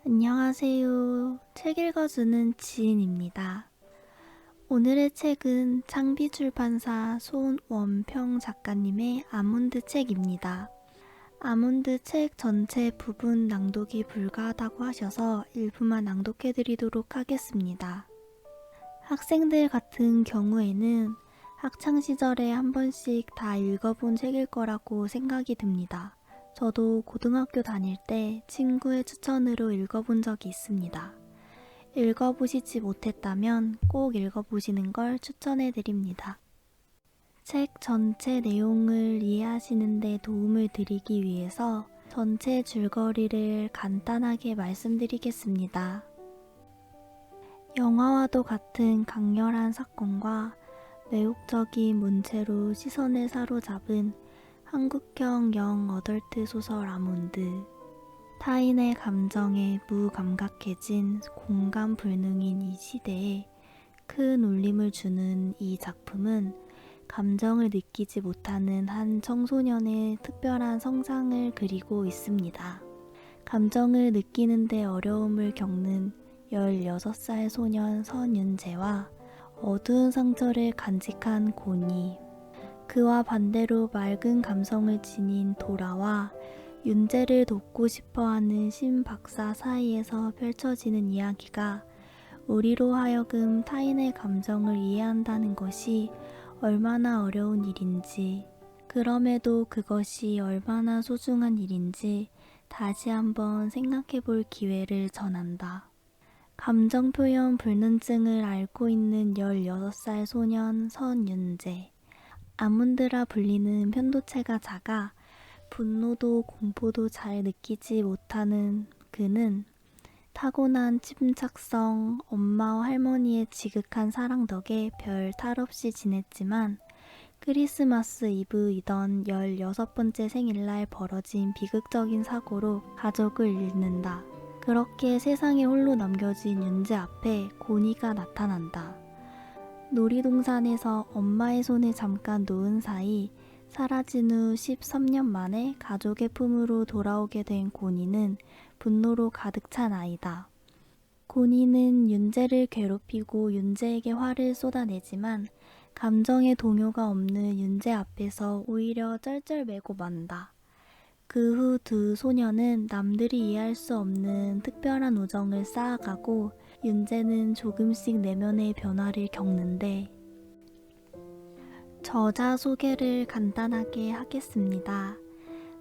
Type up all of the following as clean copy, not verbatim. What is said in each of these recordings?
안녕하세요. 책 읽어주는 지인입니다. 오늘의 책은 창비출판사 손원평 작가님의 아몬드 책입니다. 아몬드 책 전체 부분 낭독이 불가하다고 하셔서 일부만 낭독해드리도록 하겠습니다. 학생들 같은 경우에는 학창시절에 한 번씩 다 읽어본 책일 거라고 생각이 듭니다. 저도 고등학교 다닐 때 친구의 추천으로 읽어본 적이 있습니다. 읽어보시지 못했다면 꼭 읽어보시는 걸 추천해드립니다. 책 전체 내용을 이해하시는 데 도움을 드리기 위해서 전체 줄거리를 간단하게 말씀드리겠습니다. 영화와도 같은 강렬한 사건과 매혹적인 문체로 시선을 사로잡은 한국형 영 어덜트 소설 아몬드. 타인의 감정에 무감각해진 공감 불능인 이 시대에 큰 울림을 주는 이 작품은 감정을 느끼지 못하는 한 청소년의 특별한 성장을 그리고 있습니다. 감정을 느끼는데 어려움을 겪는 16살 소년 선윤재와 어두운 상처를 간직한 고니, 그와 반대로 맑은 감성을 지닌 도라와 윤재를 돕고 싶어하는 신 박사 사이에서 펼쳐지는 이야기가 우리로 하여금 타인의 감정을 이해한다는 것이 얼마나 어려운 일인지, 그럼에도 그것이 얼마나 소중한 일인지 다시 한번 생각해 볼 기회를 전한다. 감정 표현 불능증을 앓고 있는 16살 소년 선윤재. 아몬드라 불리는 편도체가 작아 분노도 공포도 잘 느끼지 못하는 그는 타고난 침착성, 엄마와 할머니의 지극한 사랑 덕에 별 탈 없이 지냈지만 크리스마스 이브이던 16번째 생일날 벌어진 비극적인 사고로 가족을 잃는다. 그렇게 세상에 홀로 남겨진 윤재 앞에 고니가 나타난다. 놀이동산에서 엄마의 손을 잠깐 놓은 사이 사라진 후 13년 만에 가족의 품으로 돌아오게 된 고니는 분노로 가득 찬 아이다. 고니는 윤재를 괴롭히고 윤재에게 화를 쏟아내지만 감정의 동요가 없는 윤재 앞에서 오히려 쩔쩔매고 만다. 그 후 두 소녀는 남들이 이해할 수 없는 특별한 우정을 쌓아가고 윤재는 조금씩 내면의 변화를 겪는데, 저자 소개를 간단하게 하겠습니다.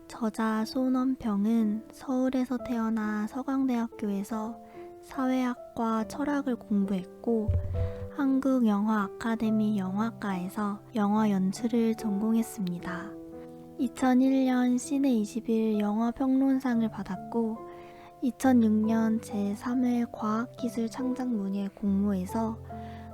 저자 손원평은 서울에서 태어나 서강대학교에서 사회학과 철학을 공부했고 한국영화 아카데미 영화과에서 영화 연출을 전공했습니다. 2001년 시내21 영화평론상을 받았고 2006년 제3회 과학기술창작문예 공모에서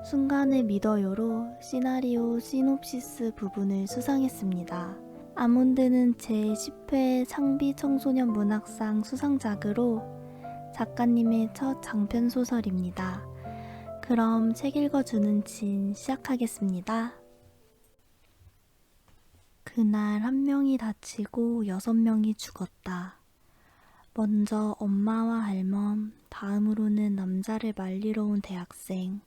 순간을 믿어요로 시나리오 시놉시스 부분을 수상했습니다. 아몬드는 제10회 창비청소년 문학상 수상작으로 작가님의 첫 장편소설입니다. 그럼 책 읽어주는 진 시작하겠습니다. 그날 1명이 다치고 6명이 죽었다. 먼저 엄마와 할멈, 다음으로는 남자를 말리러 온 대학생,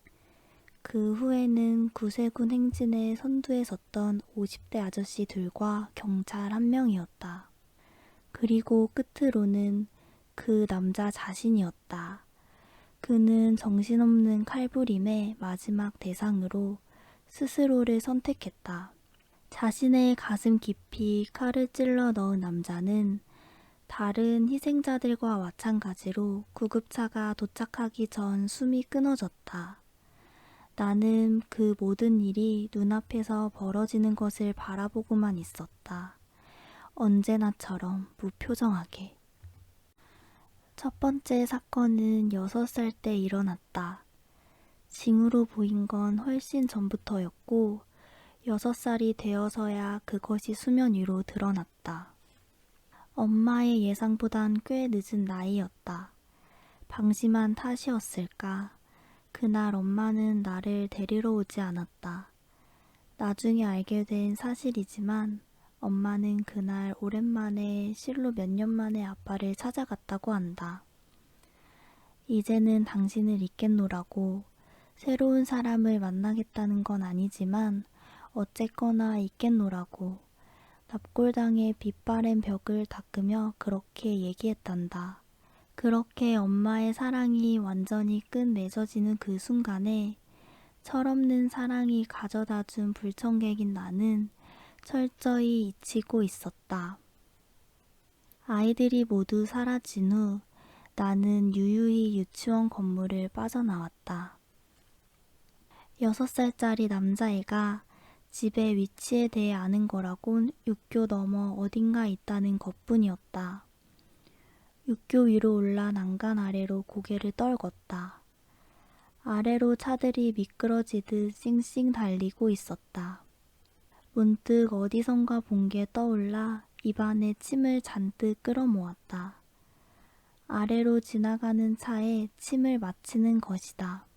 그 후에는 구세군 행진에 선두에 섰던 50대 아저씨 둘과 경찰 1명이었다. 그리고 끝으로는 그 남자 자신이었다. 그는 정신없는 칼부림의 마지막 대상으로 스스로를 선택했다. 자신의 가슴 깊이 칼을 찔러 넣은 남자는 다른 희생자들과 마찬가지로 구급차가 도착하기 전 숨이 끊어졌다. 나는 그 모든 일이 눈앞에서 벌어지는 것을 바라보고만 있었다. 언제나처럼 무표정하게. 첫 번째 사건은 6살 때 일어났다. 징후로 보인 건 훨씬 전부터였고 6살이 되어서야 그것이 수면 위로 드러났다. 엄마의 예상보단 꽤 늦은 나이였다. 방심한 탓이었을까? 그날 엄마는 나를 데리러 오지 않았다. 나중에 알게 된 사실이지만 엄마는 그날 오랜만에 실로 몇 년 만에 아빠를 찾아갔다고 한다. 이제는 당신을 잊겠노라고. 새로운 사람을 만나겠다는 건 아니지만 어쨌거나 잊겠노라고. 납골당의 빛바랜 벽을 닦으며 그렇게 얘기했단다. 그렇게 엄마의 사랑이 완전히 끝맺어지는 그 순간에 철없는 사랑이 가져다준 불청객인 나는 철저히 잊히고 있었다. 아이들이 모두 사라진 후 나는 유유히 유치원 건물을 빠져나왔다. 6살짜리 남자애가 집의 위치에 대해 아는 거라곤 육교 너머 어딘가 있다는 것뿐이었다. 육교 위로 올라 난간 아래로 고개를 떨궜다. 아래로 차들이 미끄러지듯 싱싱 달리고 있었다. 문득 어디선가 본 게 떠올라 입안에 침을 잔뜩 끌어모았다. 아래로 지나가는 차에 침을 맞히는 것이다.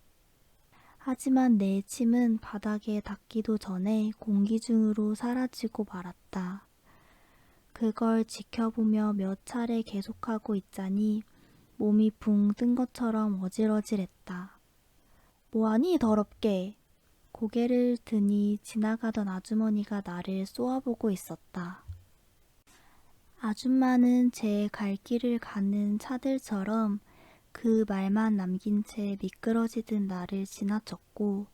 하지만 내 침은 바닥에 닿기도 전에 공기 중으로 사라지고 말았다. 그걸 지켜보며 몇 차례 계속하고 있자니 몸이 붕 뜬 것처럼 어질어질했다. 뭐하니 더럽게. 고개를 드니 지나가던 아주머니가 나를 쏘아보고 있었다. 아줌마는 제 갈 길을 가는 차들처럼 그 말만 남긴 채 미끄러지듯 나를 지나쳤고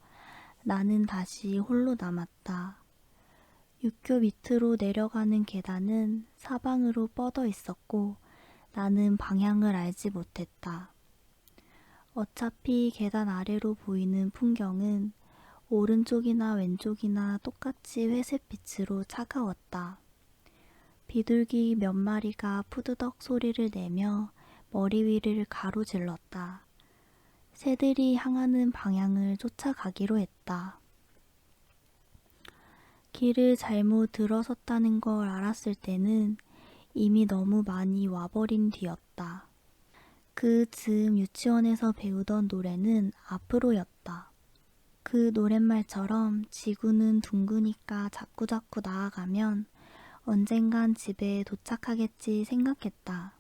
나는 다시 홀로 남았다. 육교 밑으로 내려가는 계단은 사방으로 뻗어 있었고 나는 방향을 알지 못했다. 어차피 계단 아래로 보이는 풍경은 오른쪽이나 왼쪽이나 똑같이 회색빛으로 차가웠다. 비둘기 몇 마리가 푸드덕 소리를 내며 머리 위를 가로질렀다. 새들이 향하는 방향을 쫓아가기로 했다. 길을 잘못 들어섰다는 걸 알았을 때는 이미 너무 많이 와버린 뒤였다. 그 즈음 유치원에서 배우던 노래는 앞으로였다. 그 노랫말처럼 지구는 둥그니까 자꾸자꾸 나아가면 언젠간 집에 도착하겠지 생각했다.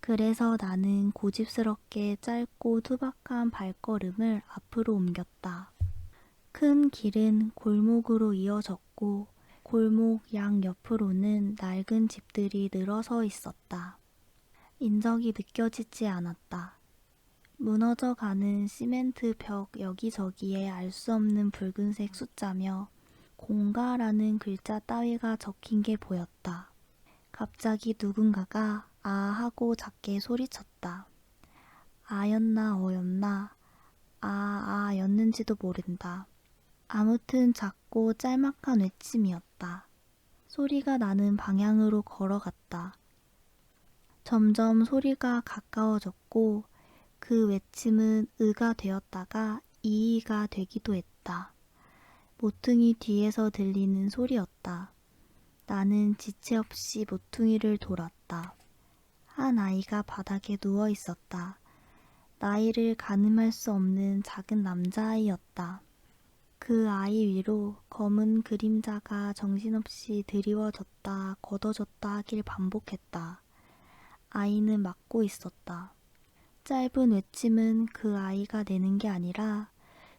그래서 나는 고집스럽게 짧고 투박한 발걸음을 앞으로 옮겼다. 큰 길은 골목으로 이어졌고 골목 양옆으로는 낡은 집들이 늘어서 있었다. 인적이 느껴지지 않았다. 무너져가는 시멘트 벽 여기저기에 알 수 없는 붉은색 숫자며 공가라는 글자 따위가 적힌 게 보였다. 갑자기 누군가가 아 하고 작게 소리쳤다. 아였나 어였나 아였는지도 모른다. 아무튼 작고 짤막한 외침이었다. 소리가 나는 방향으로 걸어갔다. 점점 소리가 가까워졌고 그 외침은 으가 되었다가 이가 되기도 했다. 모퉁이 뒤에서 들리는 소리였다. 나는 지체 없이 모퉁이를 돌았다. 한 아이가 바닥에 누워 있었다. 나이를 가늠할 수 없는 작은 남자아이였다. 그 아이 위로 검은 그림자가 정신없이 드리워졌다 걷어졌다 하길 반복했다. 아이는 맞고 있었다. 짧은 외침은 그 아이가 내는 게 아니라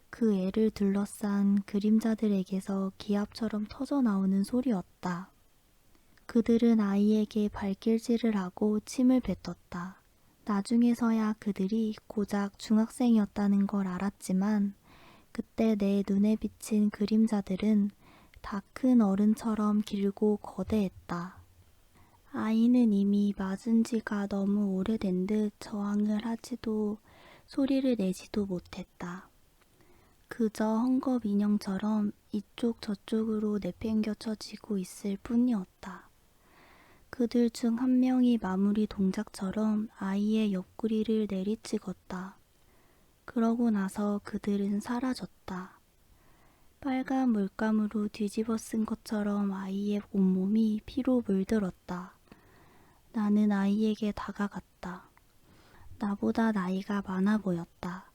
그 애를 둘러싼 그림자들에게서 기합처럼 터져나오는 소리였다. 그들은 아이에게 발길질을 하고 침을 뱉었다. 나중에서야 그들이 고작 중학생이었다는 걸 알았지만 그때 내 눈에 비친 그림자들은 다 큰 어른처럼 길고 거대했다. 아이는 이미 맞은 지가 너무 오래된 듯 저항을 하지도 소리를 내지도 못했다. 그저 헝겊 인형처럼 이쪽 저쪽으로 내팽겨쳐지고 있을 뿐이었다. 그들 중 한 명이 마무리 동작처럼 아이의 옆구리를 내리찍었다. 그러고 나서 그들은 사라졌다. 빨간 물감으로 뒤집어 쓴 것처럼 아이의 온몸이 피로 물들었다. 나는 아이에게 다가갔다. 나보다 나이가 많아 보였다.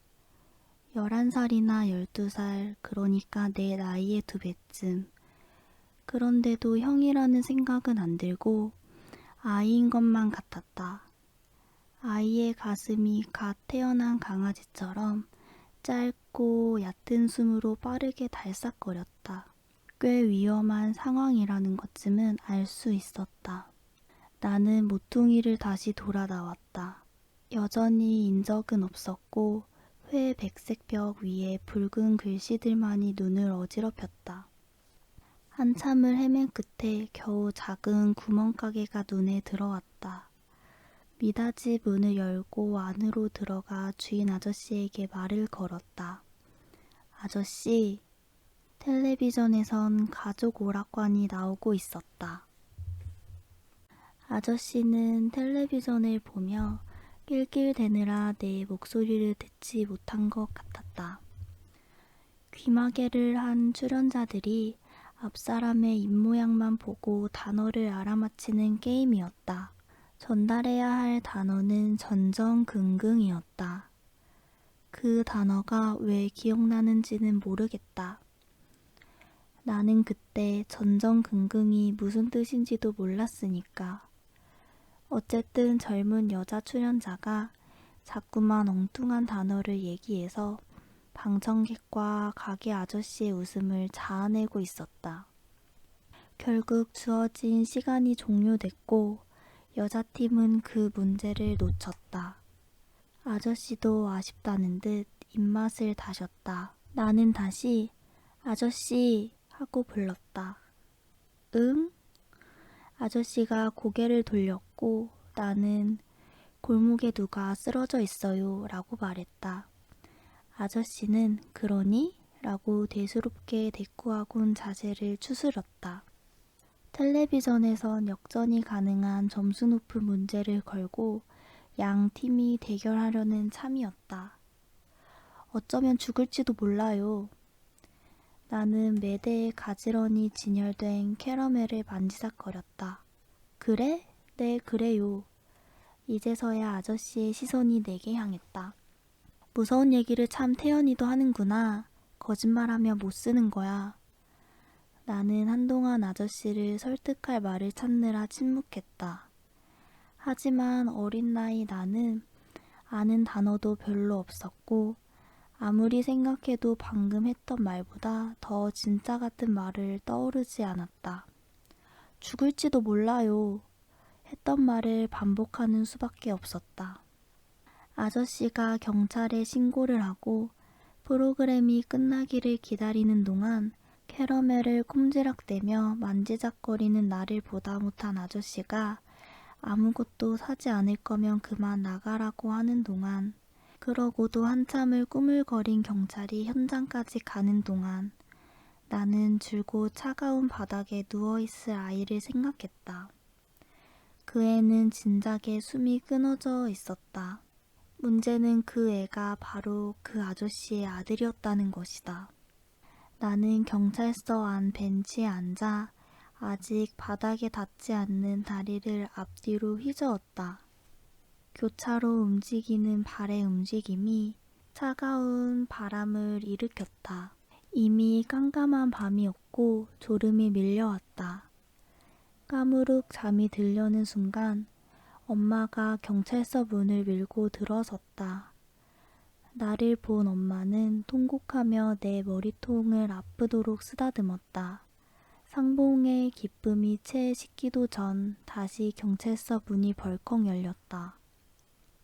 11살이나 12살, 그러니까 내 나이의 2배쯤. 그런데도 형이라는 생각은 안 들고 아이인 것만 같았다. 아이의 가슴이 갓 태어난 강아지처럼 짧고 얕은 숨으로 빠르게 달싹거렸다. 꽤 위험한 상황이라는 것쯤은 알 수 있었다. 나는 모퉁이를 다시 돌아 나왔다. 여전히 인적은 없었고 회 백색 벽 위에 붉은 글씨들만이 눈을 어지럽혔다. 한참을 헤맨 끝에 겨우 작은 구멍가게가 눈에 들어왔다. 미닫이 문을 열고 안으로 들어가 주인 아저씨에게 말을 걸었다. 아저씨, 텔레비전에선 가족 오락관이 나오고 있었다. 아저씨는 텔레비전을 보며 낄낄대느라 내 목소리를 듣지 못한 것 같았다. 귀마개를 한 출연자들이 앞사람의 입모양만 보고 단어를 알아맞히는 게임이었다. 전달해야 할 단어는 전전긍긍이었다. 그 단어가 왜 기억나는지는 모르겠다. 나는 그때 전전긍긍이 무슨 뜻인지도 몰랐으니까. 어쨌든 젊은 여자 출연자가 자꾸만 엉뚱한 단어를 얘기해서 방청객과 가게 아저씨의 웃음을 자아내고 있었다. 결국 주어진 시간이 종료됐고 여자팀은 그 문제를 놓쳤다. 아저씨도 아쉽다는 듯 입맛을 다셨다. 나는 다시 아저씨 하고 불렀다. 응? 아저씨가 고개를 돌렸고 나는 골목에 누가 쓰러져 있어요 라고 말했다. 아저씨는 그러니? 라고 대수롭게 대꾸하곤 자세를 추스렸다. 텔레비전에선 역전이 가능한 점수 높은 문제를 걸고 양 팀이 대결하려는 참이었다. 어쩌면 죽을지도 몰라요. 나는 매대에 가지런히 진열된 캐러멜을 만지작거렸다. 그래? 네, 그래요. 이제서야 아저씨의 시선이 내게 향했다. 무서운 얘기를 참 태연이도 하는구나. 거짓말하며 못 쓰는 거야. 나는 한동안 아저씨를 설득할 말을 찾느라 침묵했다. 하지만 어린 나이 나는 아는 단어도 별로 없었고 아무리 생각해도 방금 했던 말보다 더 진짜 같은 말을 떠오르지 않았다. 죽을지도 몰라요. 했던 말을 반복하는 수밖에 없었다. 아저씨가 경찰에 신고를 하고 프로그램이 끝나기를 기다리는 동안 캐러멜을 꼼지락대며 만지작거리는 나를 보다 못한 아저씨가 아무것도 사지 않을 거면 그만 나가라고 하는 동안, 그러고도 한참을 꾸물거린 경찰이 현장까지 가는 동안 나는 줄곧 차가운 바닥에 누워있을 아이를 생각했다. 그 애는 진작에 숨이 끊어져 있었다. 문제는 그 애가 바로 그 아저씨의 아들이었다는 것이다. 나는 경찰서 안 벤치에 앉아 아직 바닥에 닿지 않는 다리를 앞뒤로 휘저었다. 교차로 움직이는 발의 움직임이 차가운 바람을 일으켰다. 이미 깜깜한 밤이었고 졸음이 밀려왔다. 까무룩 잠이 들려는 순간 엄마가 경찰서 문을 밀고 들어섰다. 나를 본 엄마는 통곡하며 내 머리통을 아프도록 쓰다듬었다. 상봉의 기쁨이 채 식기도 전 다시 경찰서 문이 벌컥 열렸다.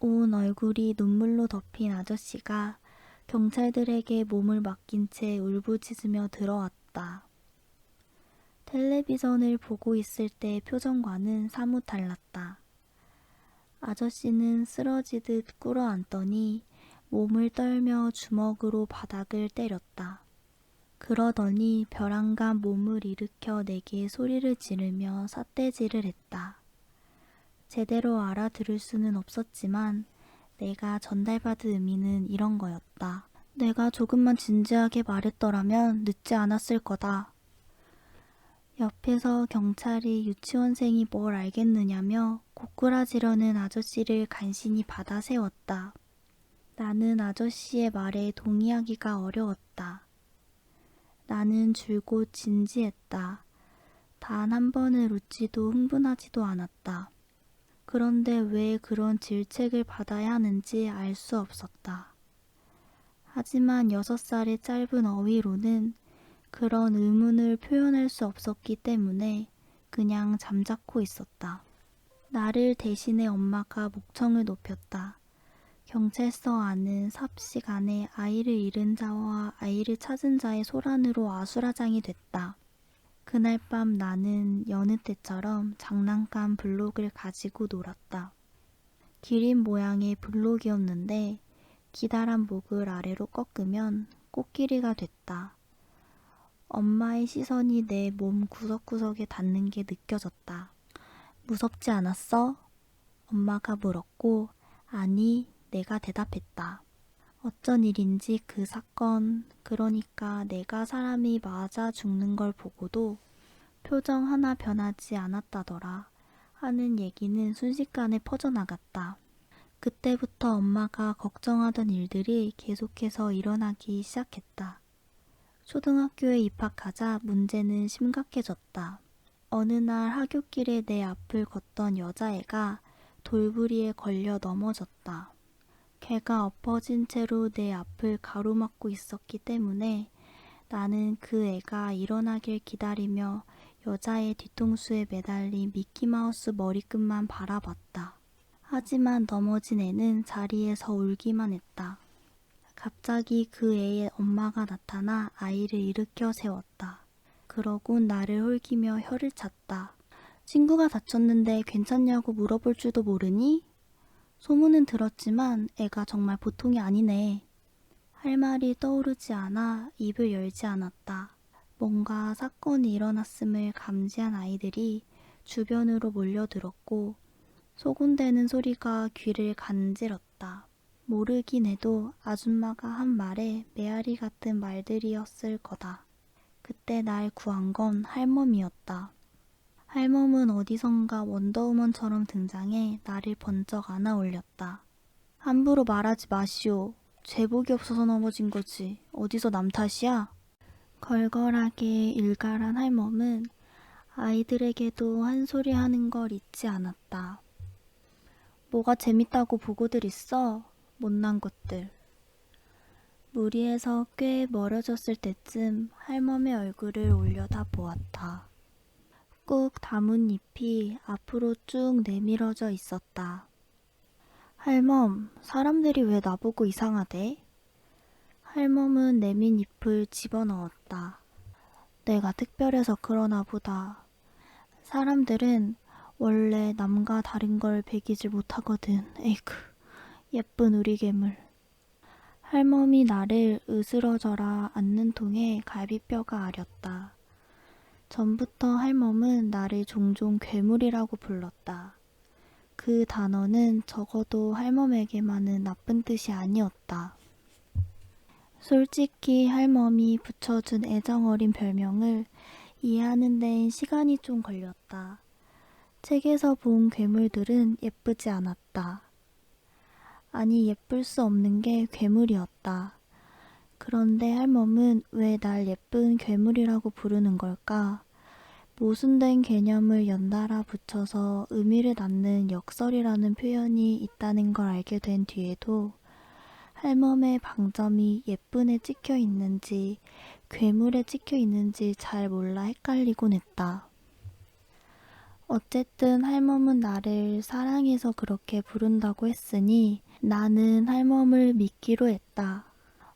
온 얼굴이 눈물로 덮인 아저씨가 경찰들에게 몸을 맡긴 채 울부짖으며 들어왔다. 텔레비전을 보고 있을 때 표정과는 사뭇 달랐다. 아저씨는 쓰러지듯 꿇어앉더니 몸을 떨며 주먹으로 바닥을 때렸다. 그러더니 벼랑간 몸을 일으켜 내게 소리를 지르며 삿대질을 했다. 제대로 알아들을 수는 없었지만 내가 전달받은 의미는 이런 거였다. 내가 조금만 진지하게 말했더라면 늦지 않았을 거다. 옆에서 경찰이 유치원생이 뭘 알겠느냐며 고꾸라지려는 아저씨를 간신히 받아세웠다. 나는 아저씨의 말에 동의하기가 어려웠다. 나는 줄곧 진지했다. 단 한 번을 웃지도 흥분하지도 않았다. 그런데 왜 그런 질책을 받아야 하는지 알 수 없었다. 하지만 6살의 짧은 어휘로는 그런 의문을 표현할 수 없었기 때문에 그냥 잠자코 있었다. 나를 대신해 엄마가 목청을 높였다. 경찰서 안은 삽시간에 아이를 잃은 자와 아이를 찾은 자의 소란으로 아수라장이 됐다. 그날 밤 나는 여느 때처럼 장난감 블록을 가지고 놀았다. 기린 모양의 블록이었는데 기다란 목을 아래로 꺾으면 코끼리가 됐다. 엄마의 시선이 내 몸 구석구석에 닿는 게 느껴졌다. 무섭지 않았어? 엄마가 물었고, 아니, 내가 대답했다. 어쩐 일인지 그 사건, 그러니까 내가 사람이 맞아 죽는 걸 보고도 표정 하나 변하지 않았다더라 하는 얘기는 순식간에 퍼져나갔다. 그때부터 엄마가 걱정하던 일들이 계속해서 일어나기 시작했다. 초등학교에 입학하자 문제는 심각해졌다. 어느 날 하굣길에 내 앞을 걷던 여자애가 돌부리에 걸려 넘어졌다. 걔가 엎어진 채로 내 앞을 가로막고 있었기 때문에 나는 그 애가 일어나길 기다리며 여자의 뒤통수에 매달린 미키마우스 머리끝만 바라봤다. 하지만 넘어진 애는 자리에서 울기만 했다. 갑자기 그 애의 엄마가 나타나 아이를 일으켜 세웠다. 그러곤 나를 홀기며 혀를 찼다. 친구가 다쳤는데 괜찮냐고 물어볼 줄도 모르니? 소문은 들었지만 애가 정말 보통이 아니네. 할 말이 떠오르지 않아 입을 열지 않았다. 뭔가 사건이 일어났음을 감지한 아이들이 주변으로 몰려들었고 소곤대는 소리가 귀를 간질렀다. 모르긴 해도 아줌마가 한 말에 메아리 같은 말들이었을 거다. 그때 날 구한 건 할멈이었다. 할멈은 어디선가 원더우먼처럼 등장해 나를 번쩍 안아 올렸다. 함부로 말하지 마시오. 제복이 없어서 넘어진 거지. 어디서 남 탓이야? 걸걸하게 일갈한 할멈은 아이들에게도 한 소리 하는 걸 잊지 않았다. 뭐가 재밌다고 보고들 있어? 못난 것들. 무리에서 꽤 멀어졌을 때쯤 할멈의 얼굴을 올려다 보았다. 꾹 다문 잎이 앞으로 쭉 내밀어져 있었다. 할멈, 사람들이 왜 나보고 이상하대? 할멈은 내민 잎을 집어넣었다. 내가 특별해서 그러나 보다. 사람들은 원래 남과 다른 걸 배기질 못하거든. 에이크, 예쁜 우리 괴물. 할멈이 나를 으스러져라 앉는 통에 갈비뼈가 아렸다. 전부터 할멈은 나를 종종 괴물이라고 불렀다. 그 단어는 적어도 할멈에게만은 나쁜 뜻이 아니었다. 솔직히 할멈이 붙여준 애정어린 별명을 이해하는 데엔 시간이 좀 걸렸다. 책에서 본 괴물들은 예쁘지 않았다. 아니 예쁠 수 없는 게 괴물이었다. 그런데 할멈은 왜 날 예쁜 괴물이라고 부르는 걸까? 모순된 개념을 연달아 붙여서 의미를 낳는 역설이라는 표현이 있다는 걸 알게 된 뒤에도 할멈의 방점이 예쁜에 찍혀 있는지 괴물에 찍혀 있는지 잘 몰라 헷갈리곤 했다. 어쨌든 할멈은 나를 사랑해서 그렇게 부른다고 했으니 나는 할멈을 믿기로 했다.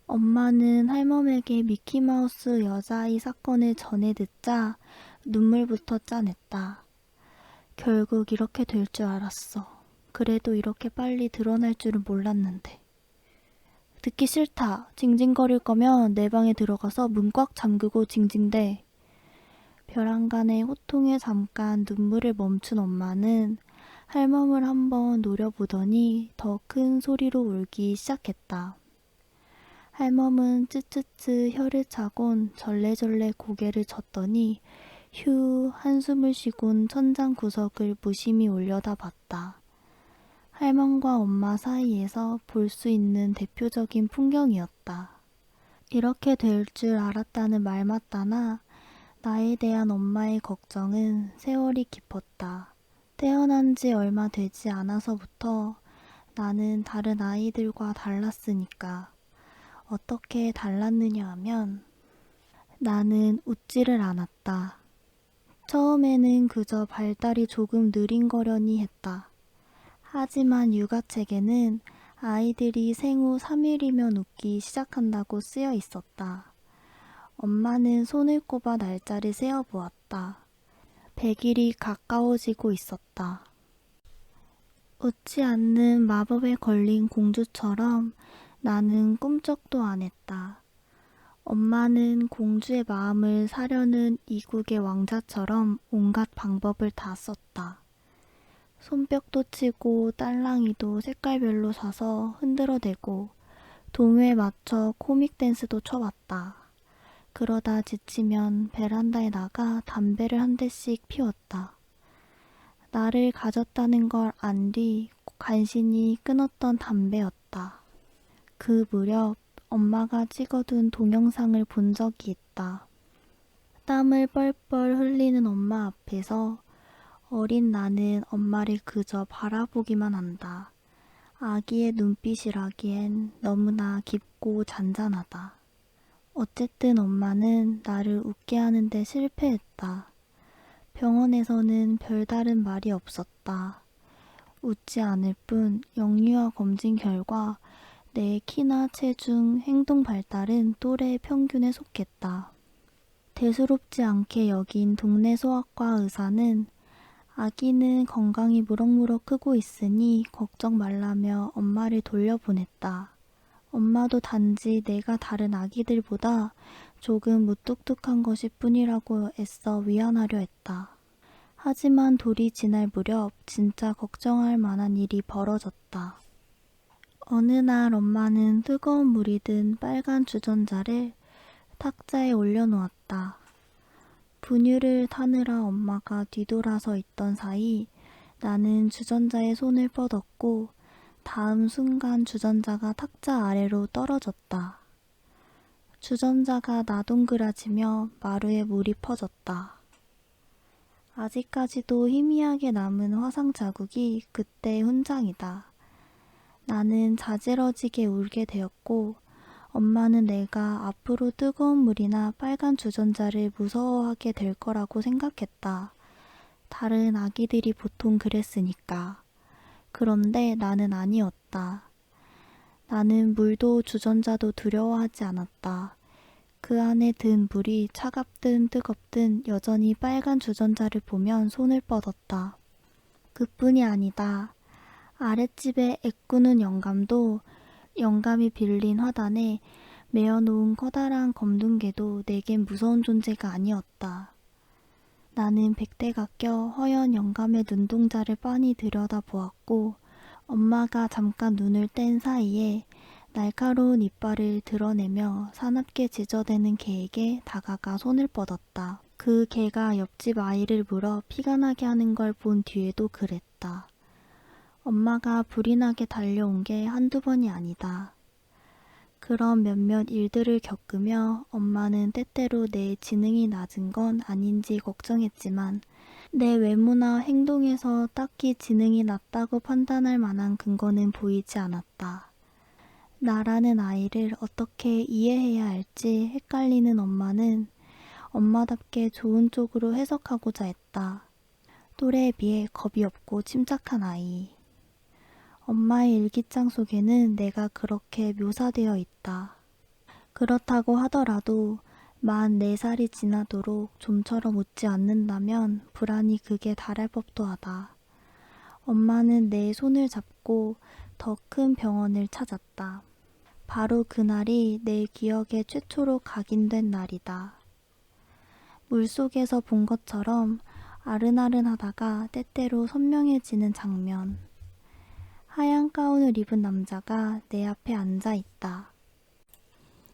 엄마는 할멈에게 미키마우스 여자아이 사건을 전해 듣자 눈물부터 짜냈다. 결국 이렇게 될 줄 알았어. 그래도 이렇게 빨리 드러날 줄은 몰랐는데. 듣기 싫다. 징징거릴 거면 내 방에 들어가서 문 꽉 잠그고 징징대. 벼랑간의 호통에 잠깐 눈물을 멈춘 엄마는 할멈을 한번 노려보더니 더 큰 소리로 울기 시작했다. 할멈은 쯔쯔쯔 혀를 차곤 절레절레 고개를 젓더니 휴 한숨을 쉬곤 천장 구석을 무심히 올려다봤다. 할멈과 엄마 사이에서 볼 수 있는 대표적인 풍경이었다. 이렇게 될 줄 알았다는 말 맞다나 나에 대한 엄마의 걱정은 세월이 깊었다. 태어난 지 얼마 되지 않아서부터 나는 다른 아이들과 달랐으니까. 어떻게 달랐느냐 하면 나는 웃지를 않았다. 처음에는 그저 발달이 조금 느린거려니 했다. 하지만 육아책에는 아이들이 생후 3일이면 웃기 시작한다고 쓰여 있었다. 엄마는 손을 꼽아 날짜를 세어보았다. 100일이 가까워지고 있었다. 웃지 않는 마법에 걸린 공주처럼 나는 꿈쩍도 안 했다. 엄마는 공주의 마음을 사려는 이국의 왕자처럼 온갖 방법을 다 썼다. 손뼉도 치고 딸랑이도 색깔별로 사서 흔들어대고 동요에 맞춰 코믹 댄스도 춰봤다. 그러다 지치면 베란다에 나가 담배를 한 대씩 피웠다. 나를 가졌다는 걸 안 뒤 간신히 끊었던 담배였다. 그 무렵 엄마가 찍어둔 동영상을 본 적이 있다. 땀을 뻘뻘 흘리는 엄마 앞에서 어린 나는 엄마를 그저 바라보기만 한다. 아기의 눈빛이라기엔 너무나 깊고 잔잔하다. 어쨌든 엄마는 나를 웃게 하는데 실패했다. 병원에서는 별다른 말이 없었다. 웃지 않을 뿐 영유아 검진 결과 내 키나 체중, 행동 발달은 또래 평균에 속했다. 대수롭지 않게 여긴 동네 소아과 의사는 아기는 건강히 무럭무럭 크고 있으니 걱정 말라며 엄마를 돌려보냈다. 엄마도 단지 내가 다른 아기들보다 조금 무뚝뚝한 것일 뿐이라고 애써 위안하려 했다. 하지만 돌이 지날 무렵 진짜 걱정할 만한 일이 벌어졌다. 어느 날 엄마는 뜨거운 물이 든 빨간 주전자를 탁자에 올려놓았다. 분유를 타느라 엄마가 뒤돌아서 있던 사이 나는 주전자에 손을 뻗었고 다음 순간 주전자가 탁자 아래로 떨어졌다. 주전자가 나동그라지며 마루에 물이 퍼졌다. 아직까지도 희미하게 남은 화상 자국이 그때의 훈장이다. 나는 자지러지게 울게 되었고 엄마는 내가 앞으로 뜨거운 물이나 빨간 주전자를 무서워하게 될 거라고 생각했다. 다른 아기들이 보통 그랬으니까. 그런데 나는 아니었다. 나는 물도 주전자도 두려워하지 않았다. 그 안에 든 물이 차갑든 뜨겁든 여전히 빨간 주전자를 보면 손을 뻗었다. 그뿐이 아니다. 아랫집에 애꾸는 영감도 영감이 빌린 화단에 메어놓은 커다란 검둥개도 내겐 무서운 존재가 아니었다. 나는 백대가 껴 허연 영감의 눈동자를 빤히 들여다보았고 엄마가 잠깐 눈을 뗀 사이에 날카로운 이빨을 드러내며 사납게 지저대는 개에게 다가가 손을 뻗었다. 그 개가 옆집 아이를 물어 피가 나게 하는 걸 본 뒤에도 그랬다. 엄마가 불이 나게 달려온 게 한두 번이 아니다. 그런 몇몇 일들을 겪으며 엄마는 때때로 내 지능이 낮은 건 아닌지 걱정했지만 내 외모나 행동에서 딱히 지능이 낮다고 판단할 만한 근거는 보이지 않았다. 나라는 아이를 어떻게 이해해야 할지 헷갈리는 엄마는 엄마답게 좋은 쪽으로 해석하고자 했다. 또래에 비해 겁이 없고 침착한 아이. 엄마의 일기장 속에는 내가 그렇게 묘사되어 있다. 그렇다고 하더라도 만 4살이 지나도록 좀처럼 웃지 않는다면 불안이 극에 달할 법도 하다. 엄마는 내 손을 잡고 더 큰 병원을 찾았다. 바로 그날이 내 기억에 최초로 각인된 날이다. 물속에서 본 것처럼 아른아른하다가 때때로 선명해지는 장면. 하얀 가운을 입은 남자가 내 앞에 앉아 있다.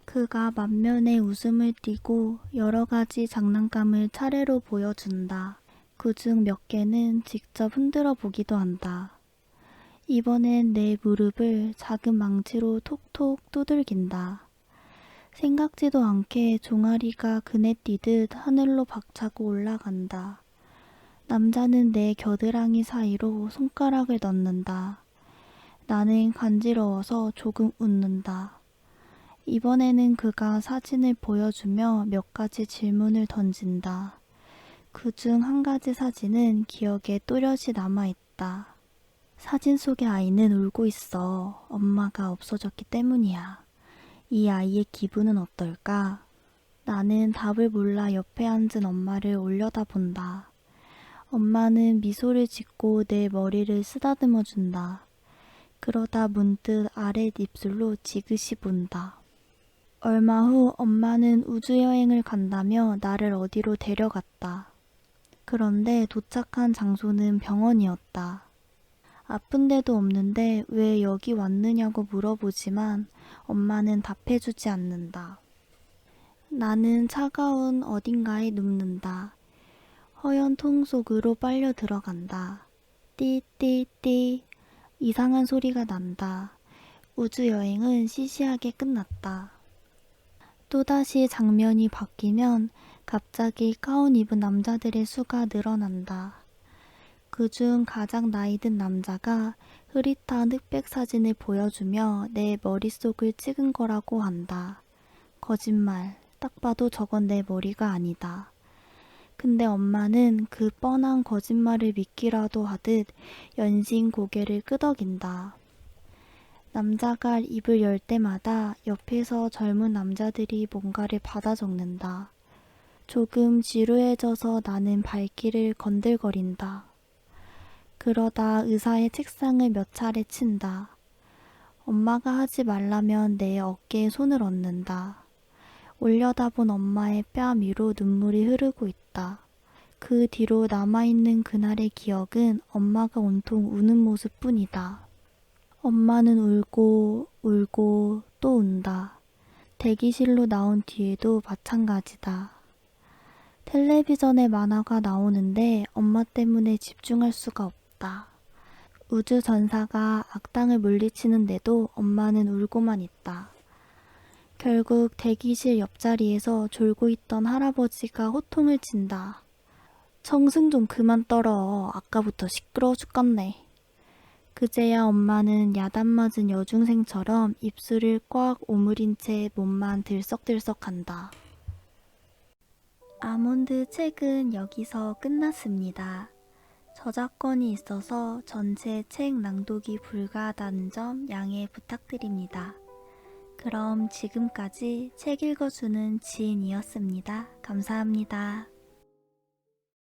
그가 만면에 웃음을 띠고 여러 가지 장난감을 차례로 보여준다. 그중 몇 개는 직접 흔들어 보기도 한다. 이번엔 내 무릎을 작은 망치로 톡톡 두들긴다. 생각지도 않게 종아리가 그네 뛰듯 하늘로 박차고 올라간다. 남자는 내 겨드랑이 사이로 손가락을 넣는다. 나는 간지러워서 조금 웃는다. 이번에는 그가 사진을 보여주며 몇 가지 질문을 던진다. 그중 한 가지 사진은 기억에 또렷이 남아있다. 사진 속의 아이는 울고 있어. 엄마가 없어졌기 때문이야. 이 아이의 기분은 어떨까? 나는 답을 몰라 옆에 앉은 엄마를 올려다본다. 엄마는 미소를 짓고 내 머리를 쓰다듬어 준다. 그러다 문득 아랫 입술로 지그시 본다. 얼마 후 엄마는 우주여행을 간다며 나를 어디로 데려갔다. 그런데 도착한 장소는 병원이었다. 아픈 데도 없는데 왜 여기 왔느냐고 물어보지만 엄마는 답해주지 않는다. 나는 차가운 어딘가에 눕는다. 허연 통 속으로 빨려 들어간다. 띠띠띠 이상한 소리가 난다. 우주여행은 시시하게 끝났다. 또다시 장면이 바뀌면 갑자기 가운 입은 남자들의 수가 늘어난다. 그중 가장 나이 든 남자가 흐릿한 흑백 사진을 보여주며 내 머릿속을 찍은 거라고 한다. 거짓말, 딱 봐도 저건 내 머리가 아니다. 근데 엄마는 그 뻔한 거짓말을 믿기라도 하듯 연신 고개를 끄덕인다. 남자가 입을 열 때마다 옆에서 젊은 남자들이 뭔가를 받아 적는다. 조금 지루해져서 나는 발길을 건들거린다. 그러다 의사의 책상을 몇 차례 친다. 엄마가 하지 말라면 내 어깨에 손을 얹는다. 올려다본 엄마의 뺨 위로 눈물이 흐르고 있다. 그 뒤로 남아있는 그날의 기억은 엄마가 온통 우는 모습뿐이다. 엄마는 울고 울고 또 운다. 대기실로 나온 뒤에도 마찬가지다. 텔레비전에 만화가 나오는데 엄마 때문에 집중할 수가 없다. 우주 전사가 악당을 물리치는데도 엄마는 울고만 있다. 결국 대기실 옆자리에서 졸고 있던 할아버지가 호통을 친다. 청승 좀 그만 떨어. 아까부터 시끄러워 죽겠네. 그제야 엄마는 야단 맞은 여중생처럼 입술을 꽉 오므린 채 몸만 들썩들썩한다. 아몬드 책은 여기서 끝났습니다. 저작권이 있어서 전체 책 낭독이 불가하다는 점 양해 부탁드립니다. 그럼 지금까지 책 읽어주는 지인이었습니다. 감사합니다.